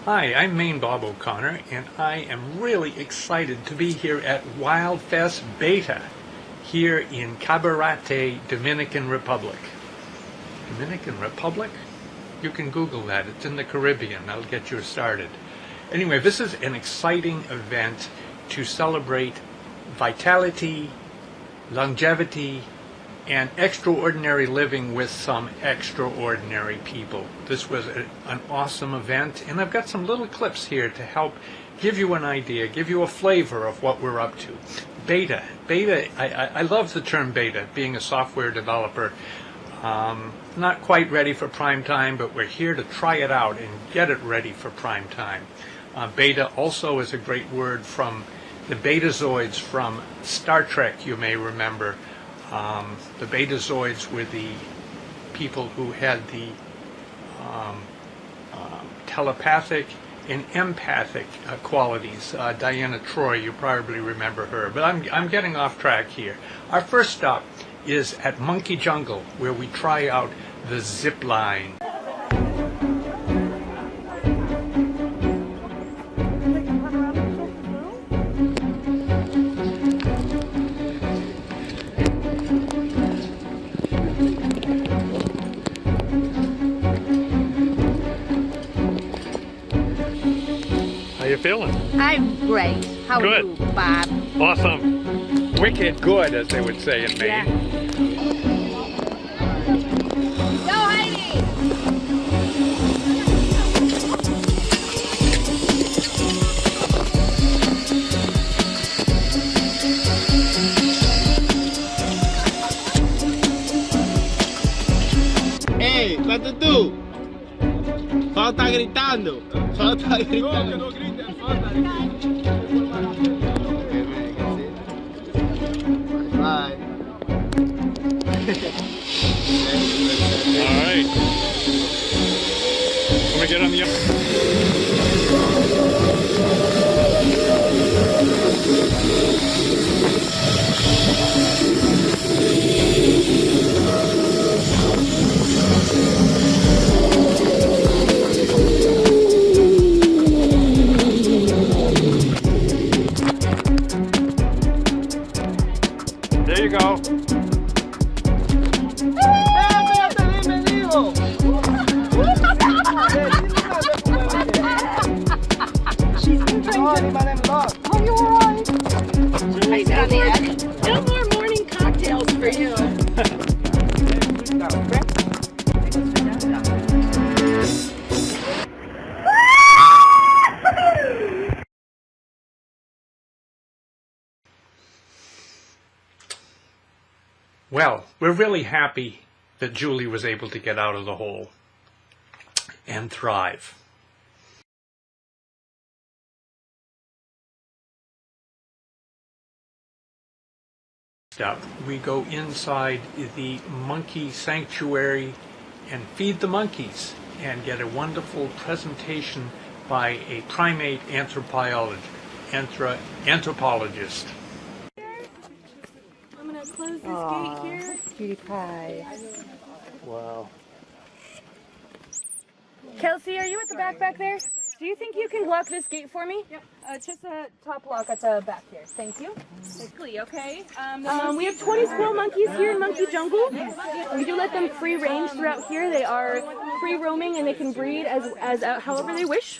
Hi, I'm Mainebob O'Connor, and I am really excited to be here at WildFestBeta here in Cabarete, Dominican Republic. Dominican Republic? You can Google that. It's in the Caribbean. That'll get you started. Anyway, this is an exciting event to celebrate vitality, longevity, and extraordinary living with some extraordinary people. This was an awesome event, and I've got some little clips here to help give you an idea, give you a flavor of what we're up to. Beta, I love the term beta, being a software developer. Not quite ready for prime time, but we're here to try it out and get it ready for prime time. Beta also is a great word from the Betazoids from Star Trek, you may remember. The Betazoids were the people who had the telepathic and empathic qualities. Diana Troy, you probably remember her. But I'm getting off track here. Our first stop is at Monkey Jungle, where we try out the zip line. How you feeling? I'm great. How are you, Bob? Awesome. Wicked good, as they would say in Maine. Yeah. Go, Heidi! ¡Ey! ¿Cuánto tú? Solo está gritando. Solo está gritando. No grites, Bye. All right. Let me get on the... There you go. Oh, you're alright. I sit on the edge. No more morning cocktails for you. Well, we're really happy that Julie was able to get out of the hole and thrive. We go inside the monkey sanctuary and feed the monkeys and get a wonderful presentation by a primate anthropologist. I'm gonna close this gate here. Cutie pie. Wow. Kelsey, are you at the back there? Do you think you can lock this gate for me? Yep. Just a top lock at the back here. Thank you. Quickly, okay? We have 20 squirrel monkeys here in Monkey Jungle. We do let them free range throughout here. They are free roaming and they can breed as however they wish.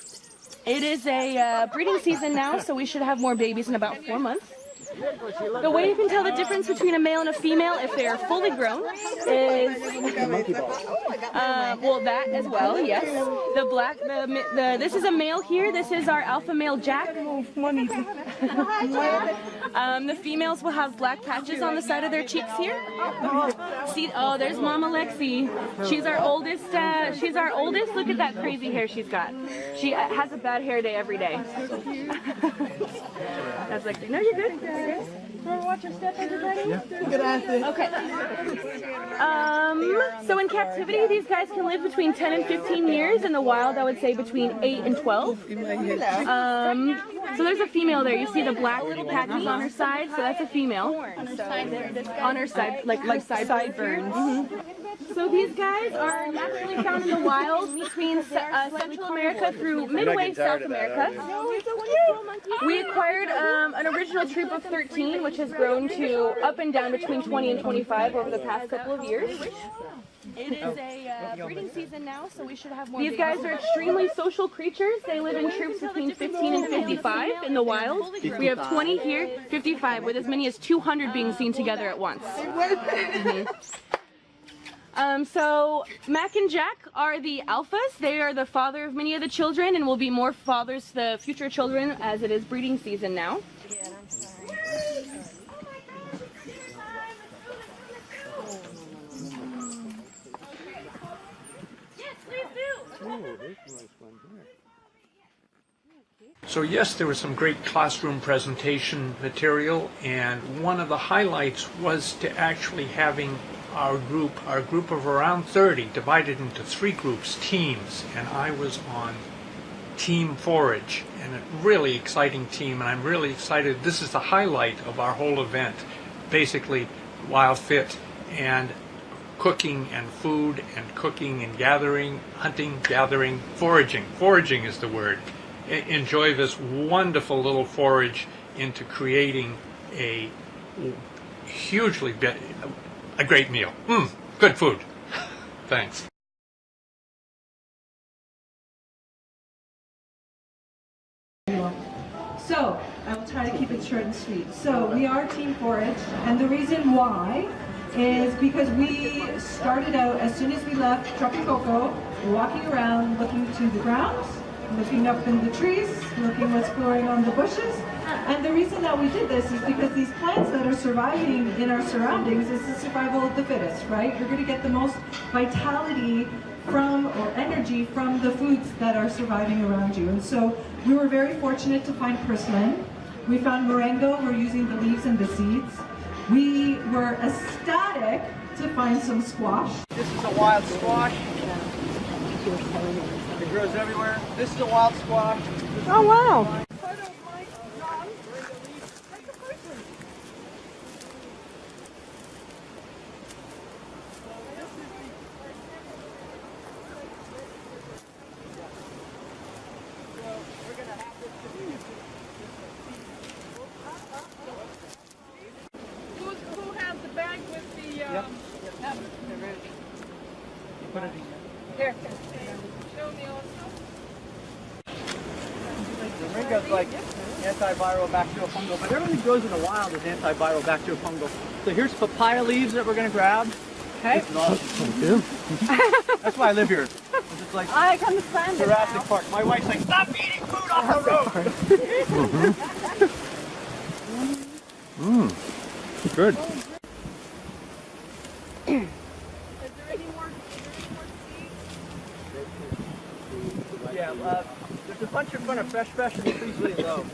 It is a breeding season now, so we should have more babies in about 4 months. The way you can tell the difference between a male and a female if they are fully grown is well, that as well, yes. This is a male here. This is our alpha male Jack. The females will have black patches on the side of their cheeks here. See, oh, there's Mama Lexi. She's our oldest. Look at that crazy hair she's got. She has a bad hair day every day. That's Lexi. No, you're good. Remember, watch your step, everybody? Yeah. Okay. So in captivity, these guys can live between 10 and 15 years. In the wild, I would say between 8 and 12. So there's a female there. You see the black little patches on her side? So that's a female. On her side, like sideburns. So these guys, guys are naturally found in the wild between Central America through midway South America. We acquired an original troop of 13, which has grown to up and down between 20 and 25 over the past couple of years. It is a breeding season now, so we should have more. These guys are extremely social creatures. They live in troops between 15 and 55 in the wild. We have 20 here, 55, with as many as 200 being seen together at once. So Mac and Jack are the alphas. They are the father of many of the children and will be more fathers to the future children as it is breeding season now. So yes, there was some great classroom presentation material, and one of the highlights was to actually having our group of around 30 divided into 3 groups, teams, and I was on Team Forage, and a really exciting team, and I'm really excited. This is the highlight of our whole event, basically WildFit and cooking and food and cooking and gathering, hunting, gathering, foraging. Foraging is the word. Enjoy this wonderful little forage into creating a a great meal. Good food. Thanks. So, I will try to keep it short and sweet. So, we are Team Forage, and the reason why is because we started out as soon as we left Tropicoco, walking around, looking to the ground, looking up in the trees, looking what's growing on the bushes. And the reason that we did this is because these plants that are surviving in our surroundings is the survival of the fittest, right? You're going to get the most vitality from, or energy from, the foods that are surviving around you. And so we were very fortunate to find purslane. We found moringa. We're using the leaves and the seeds. We were ecstatic to find some squash. This is a wild squash. It grows everywhere. This is a wild squash. Oh, wow. Who has the bag with the... Put it in Here. Show me also. The moringa's like antiviral bacterial fungal, but everything grows in the wild is antiviral bacterial fungal. So here's papaya leaves that we're going to grab. Okay. This is awesome. That's why I live here. It's just like I can stand it Jurassic now. Park. My wife's like, stop eating food off the road. Good. Is there any more seeds? Yeah, there's a bunch of fresh and the trees really low.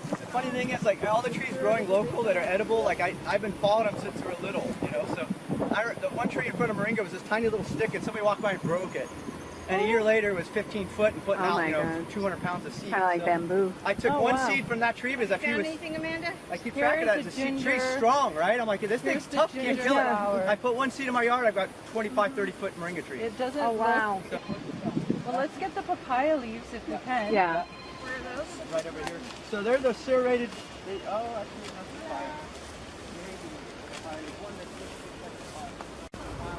The funny thing is, like, all the trees growing local that are edible, like I've been following them since they were little, you know. So the one tree in front of moringa was this tiny little stick, and somebody walked by and broke it. And a year later, it was 15 foot and putting out, 200 pounds of seed. Kind of like bamboo. I took one seed from that tree because that tree was. Anything, Amanda? I keep track of that. The tree's strong, right? I'm like, this thing's tough, can't kill it. I put one seed in my yard, I've got 25, 30 foot moringa trees. It doesn't. Oh, wow. Well, let's get the papaya leaves if we can. Yeah. Where are those? Right over here. So they're the serrated. Actually, not papaya. Maybe papaya. There's one that looks like papaya.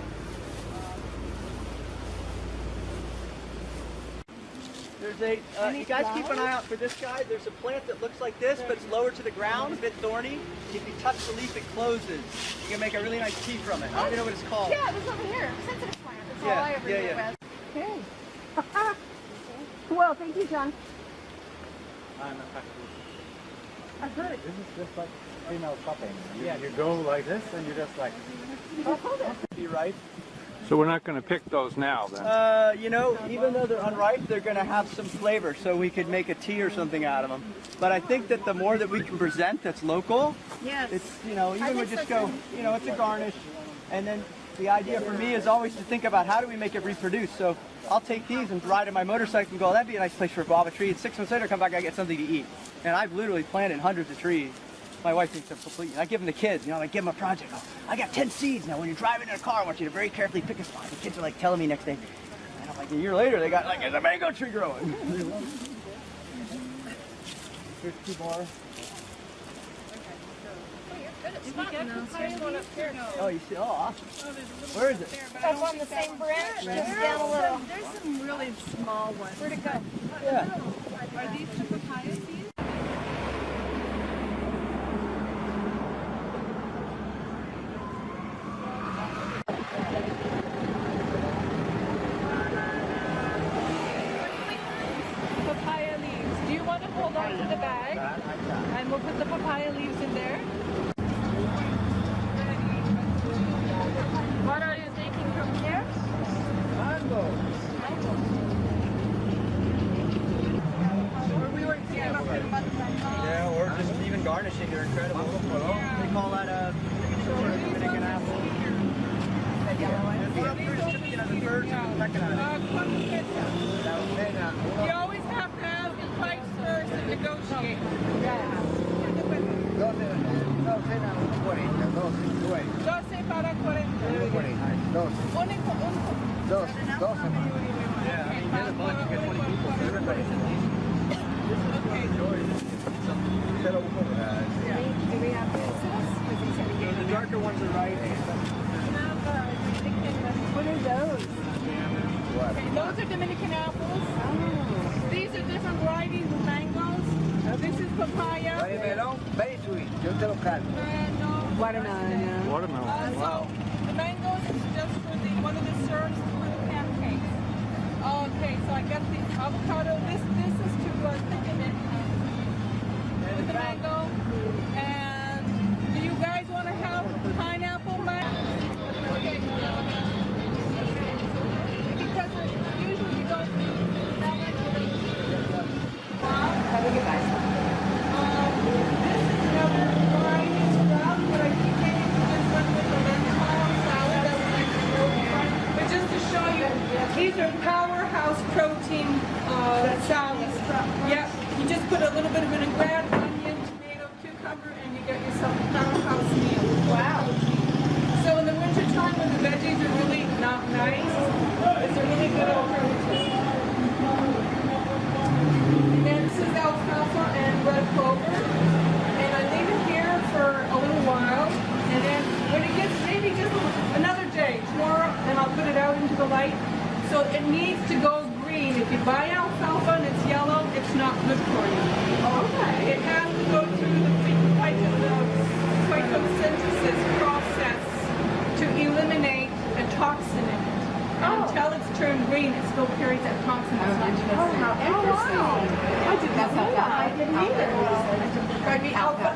There's a, you guys keep an eye out for this guy. There's a plant that looks like this, but it's lower to the ground, a bit thorny. If you touch the leaf, it closes. You can make a really nice tea from it. I don't even know what it's called. Yeah, there's over here. Sensitive plant. That's all I ever knew about. Okay. Well, thank you, John. I've heard it. This is just like female cupping. You go like this and you just like... Be right. So we're not going to pick those now then? You know, even though they're unripe, they're going to have some flavor, so we could make a tea or something out of them. But I think that the more that we can present that's local, it's, you know, even we just go, you know, it's a garnish. And then the idea for me is always to think about how do we make it reproduce. So I'll take these and ride on my motorcycle and go, that'd be a nice place for a guava tree. And 6 months later, come back, I get something to eat. And I've literally planted hundreds of trees. My wife thinks I'm complete. I give them to kids, you know, I give them a project. Oh, I got 10 seeds. Now, when you're driving in a car, I want you to very carefully pick a spot. The kids are like telling me next day. And I'm like, a year later, they got like a mango tree growing. 50 more. Oh, you see? Oh, awesome. Where is it? Up on the same branch, just down a little. There's some really small ones. Where'd it go? Yeah. Are these the papaya seeds? Papaya leaves. Do you want to hold on to the bag? And we'll put the papaya leaves in there. What are you taking from here? Yeah, or just even garnishing. They're incredible. They call that a Dominican apple. You always have to ask the price first and negotiate. 12 para 40. Yeah, I mean, get a bunch, you get 20 people. Everybody. The darker ones are right. What are those? Okay, those are Dominican apples. Oh. These are different varieties of mangoes. This is papaya. Very sweet. Yo te lo calmo. Watermelon. Watermelon. So the mangoes is just for one of the syrups for the pancakes. Okay, so I got the avocado. This is to thicken it with the mango. And do you guys want to have pineapple mango? Okay. Because usually you don't that much. Have a good night. This is another variety of sprout, but I keep getting this one with the lentile salad that we like to grow in front. But just to show you, these are powerhouse protein salads. Yeah, you just put a little bit of vinaigrette, onion, tomato, cucumber, and you get yourself a powerhouse meal. Wow. So in the winter time when the veggies are really not nice, it's a really good alternative. And then this is alfalfa and red clover. And I leave it here for a little while. And then when it gets maybe just another day, tomorrow, then I'll put it out into the light. So it needs to go green. If you buy alfalfa and it's yellow, it's not good for you. Okay. It has to go through the phytosynthesis process to eliminate a toxin in it. And until it's turned green, it still carries that toxin. How interesting. I did not know that. I didn't either.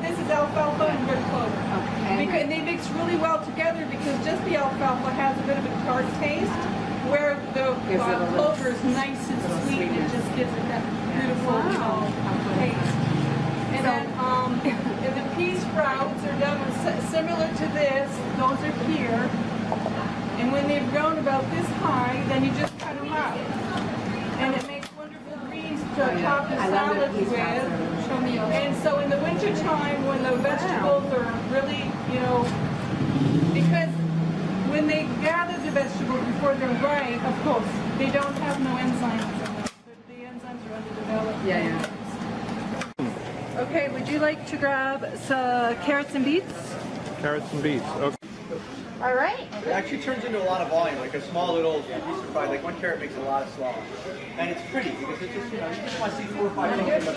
This is alfalfa and red clover. Okay. Because they mix really well together because just the alfalfa has a bit of a tart taste, where the clover is nice and sweet and it just gives it that beautiful taste. And then the pea sprouts are done similar to this. Those are here. And when they've grown about this high, then you just cut them up. And it makes wonderful greens to top the salads with. And so in the winter time when the vegetables are really, because when they gather the vegetables before they're ripe, of course, they don't have no enzymes in them. The enzymes are underdeveloped. Yeah. Okay, would you like to grab some carrots and beets? Carrots and beets. Okay. All right. It actually turns into a lot of volume, like a small little, you'd be surprised, like one carrot makes a lot of slaw. And it's pretty because it's just, you just want to see 4 or 5 things.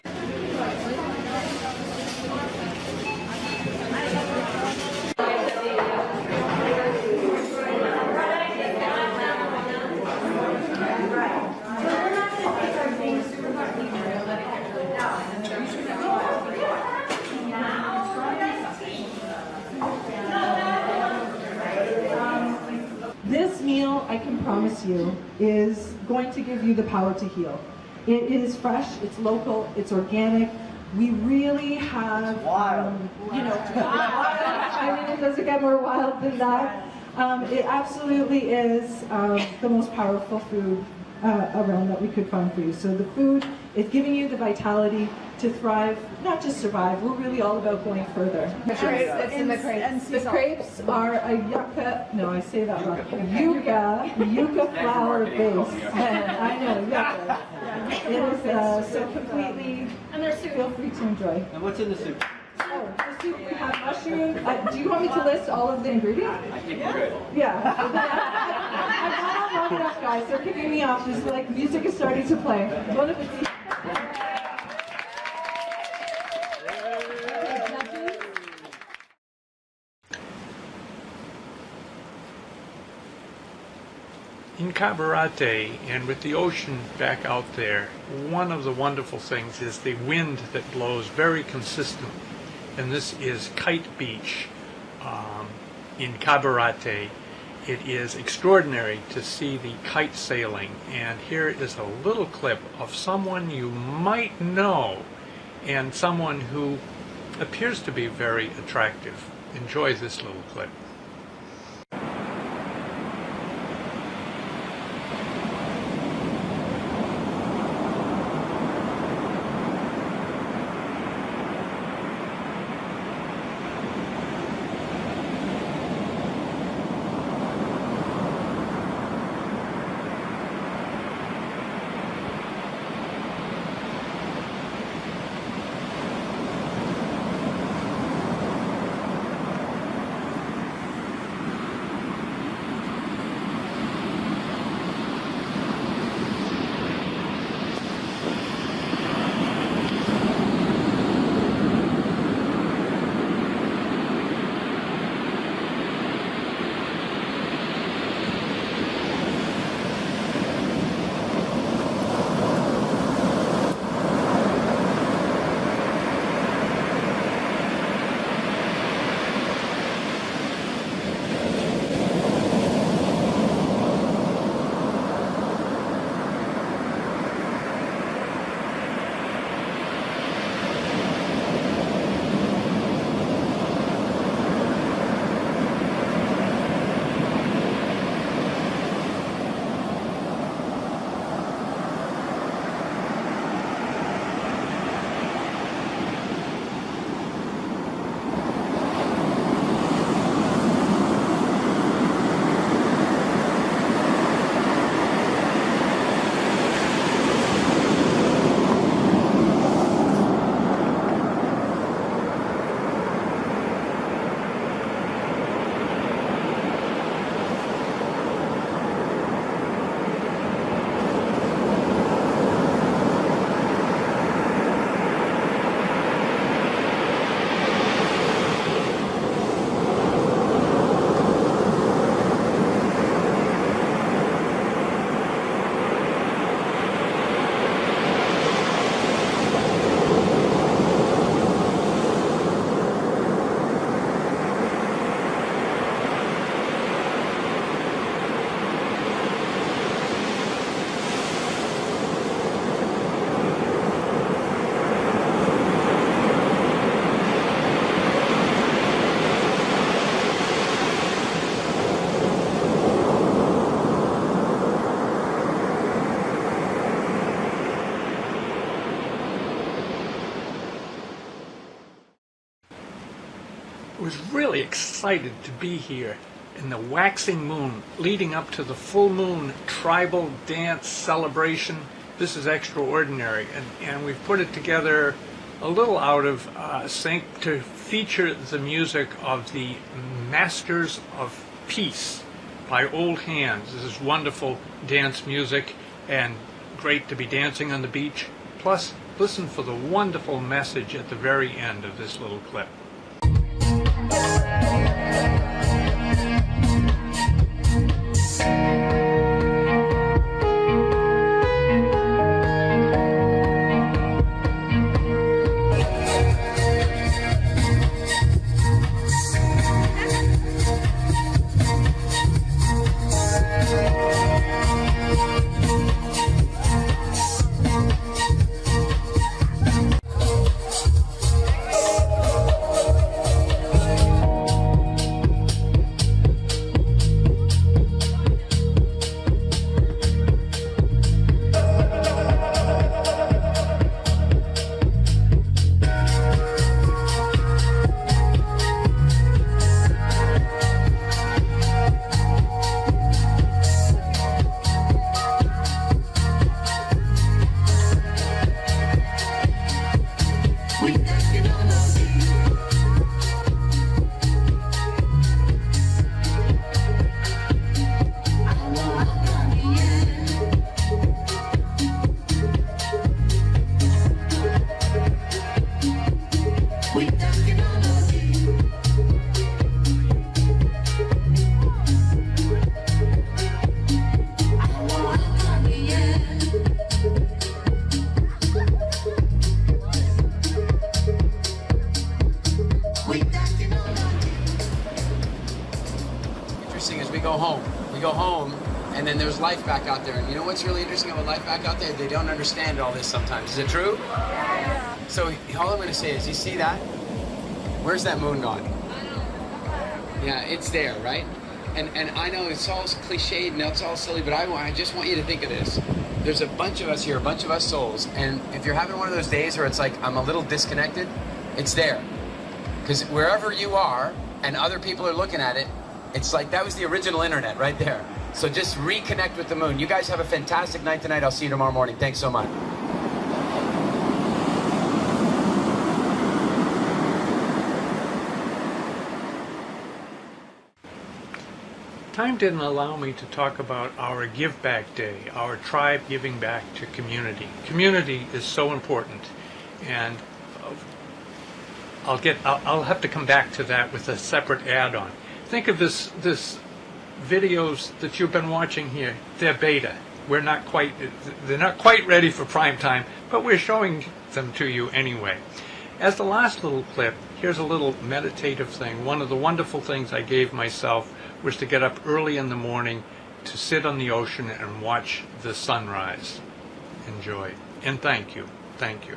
This meal, I can promise you, is going to give you the power to heal. It is fresh, it's local, it's organic. We really have, wild. I mean, it doesn't get more wild than that. It absolutely is the most powerful food around that we could find for you. So the food It's giving you the vitality to thrive, not just survive. We're really all about going further. It's in the crepes. The crepes are a yucca, no, I say that wrong, yucca flour base. I know, yucca. It is so completely, And there's soup. feel free to enjoy. And what's in the soup? Oh, the soup, we have mushroom. Do you want me to list all of the ingredients? I think we're good. Yeah. I've gone on long enough, guys. They're kicking me off. Just like music is starting to play. Bon appetit. In Cabarate, and with the ocean back out there, one of the wonderful things is the wind that blows very consistently. And this is Kite Beach in Cabarate. It is extraordinary to see the kite sailing. And here is a little clip of someone you might know and someone who appears to be very attractive. Enjoy this little clip. Was really excited to be here in the waxing moon leading up to the full moon tribal dance celebration. This is extraordinary, and we've put it together a little out of sync to feature the music of the Masters of Peace by Old Handz. This is wonderful dance music and great to be dancing on the beach. Plus, listen for the wonderful message at the very end of this little clip. there's life back out there. And you know what's really interesting about life back out there? They don't understand all this sometimes. Is it true? Yeah. So all I'm going to say is, you see that? Where's that moon gone? Yeah, it's there, right? And I know it's all cliched and it's all silly, but I just want you to think of this. There's a bunch of us here, a bunch of us souls, and if you're having one of those days where it's like, I'm a little disconnected, it's there. Because wherever you are and other people are looking at it, it's like that was the original internet right there. So just reconnect with the moon. You guys have a fantastic night tonight. I'll see you tomorrow morning. Thanks so much. Time didn't allow me to talk about our Give Back Day, our tribe giving back to community. Community is so important, and I'll have to come back to that with a separate add-on. Think of this videos that you've been watching here. They're beta. They're not quite ready for prime time, but we're showing them to you anyway. As the last little clip, here's a little meditative thing. One of the wonderful things I gave myself was to get up early in the morning to sit on the ocean and watch the sunrise. Enjoy. And thank you. Thank you.